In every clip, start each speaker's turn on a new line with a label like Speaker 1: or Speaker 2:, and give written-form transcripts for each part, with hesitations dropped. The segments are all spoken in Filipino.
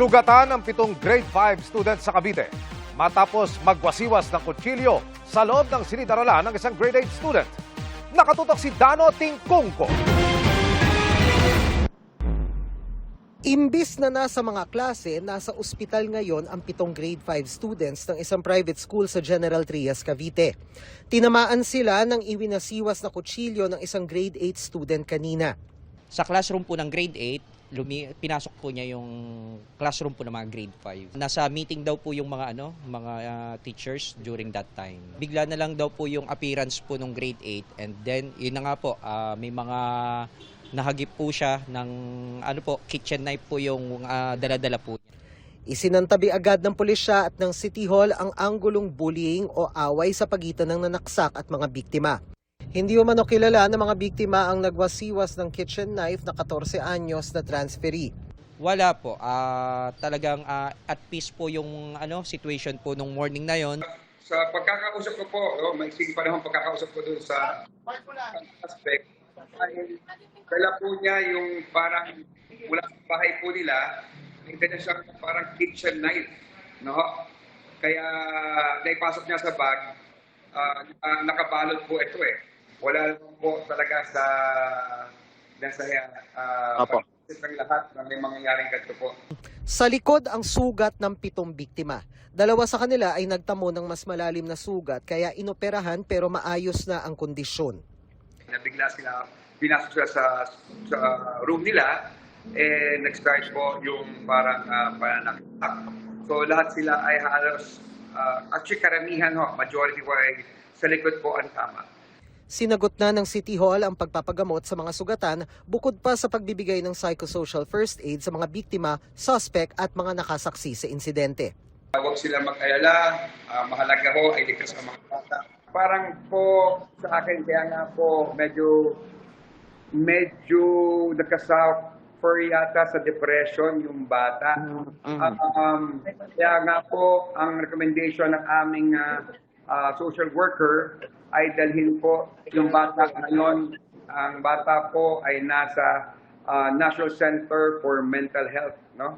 Speaker 1: Sugatan ng 7 grade 5 students sa Cavite matapos magwasiwas ng kutsilyo sa loob ng silid-aralan ng isang grade 8 student. Nakatutok si Dano Tingkungko.
Speaker 2: Imbis na nasa mga klase, nasa ospital ngayon ang 7 grade 5 students ng isang private school sa General Trias, Cavite. Tinamaan sila ng iwinasiwas na kutsilyo ng isang grade 8 student kanina.
Speaker 3: Sa classroom po ng grade 8, pinasok po niya yung classroom po ng mga grade 5. Nasa meeting daw po yung mga teachers during that time. Bigla na lang daw po yung appearance po ng grade 8 and then yun na nga po, may mga nahagip po siya ng kitchen knife po yung dala-dala po niya.
Speaker 2: Isinantabi agad ng pulisya at ng City Hall ang anggulong bullying o away sa pagitan ng nanaksak at mga biktima. Hindi umano kilala ng mga biktima ang nagwasiwas ng kitchen knife na 14 anyos na transferee.
Speaker 3: Wala po. Talagang at peace po yung situation po nung morning na yon.
Speaker 4: Sa pagkakausap ko po, maiksing pa naman pagkakausap ko doon sa aspect, ay dala po niya yung parang mula sa bahay po nila, may dala siya parang kitchen knife. No? Kaya naipasok niya sa bag, nakabalot po ito eh. Wala naman po talaga sa ng lahat na may mangyayaring ganito po.
Speaker 2: Sa likod ang sugat ng 7 biktima. 2 sa kanila ay nagtamo ng mas malalim na sugat kaya inoperahan pero maayos na ang kondisyon.
Speaker 4: Nabigla sila, pinasok sila sa room nila, nag-start po yung parang pananakit. So lahat sila ay halos, actually karamihan, majority po ay sa likod po ang tama.
Speaker 2: Sinagot na ng City Hall ang pagpapagamot sa mga sugatan bukod pa sa pagbibigay ng psychosocial first aid sa mga biktima, suspect at mga nakasaksi sa insidente.
Speaker 4: Huwag sila mag-alala, mahalaga ho ay ligtas ang mga bata. Parang po sa akin, kaya nga po medyo nakasuffer yata sa depression yung bata. Kaya nga po ang recommendation ng aming social worker ay dalhin po yung bata ngayon. Ang bata po ay nasa National Center for Mental Health, no?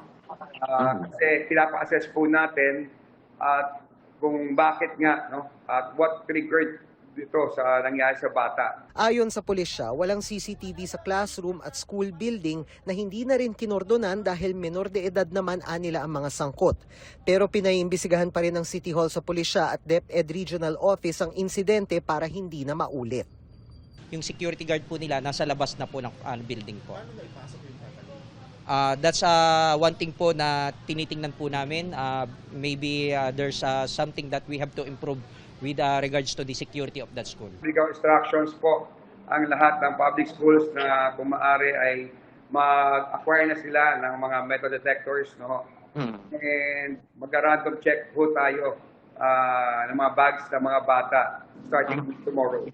Speaker 4: Kasi pinapa-assess po natin at kung bakit nga, no? At what triggered dito sa nangyari sa bata.
Speaker 2: Ayon sa pulisya, walang CCTV sa classroom at school building na hindi na rin kinordonan dahil menor de edad naman nila ang mga sangkot. Pero pinaiimbisigahan pa rin ng City Hall sa pulisya at DepEd Regional Office ang insidente para hindi na maulit.
Speaker 3: Yung security guard po nila nasa labas na po ng building po. That's one thing po na tinitingnan po namin. Maybe there's something that we have to improve with regards to the security of that school.
Speaker 4: Legal instructions po ang lahat ng public schools na kung maaari ay mag-acquire na sila ng mga metal detectors, no? And mag-random check po tayo ng mga bags ng mga bata starting tomorrow.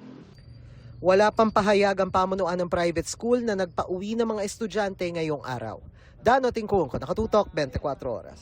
Speaker 2: Wala pang pahayag ang pamunuan ng private school na nagpauwi ng mga estudyante ngayong araw. Dano Tingkungko, Nakatutok, 24 Oras.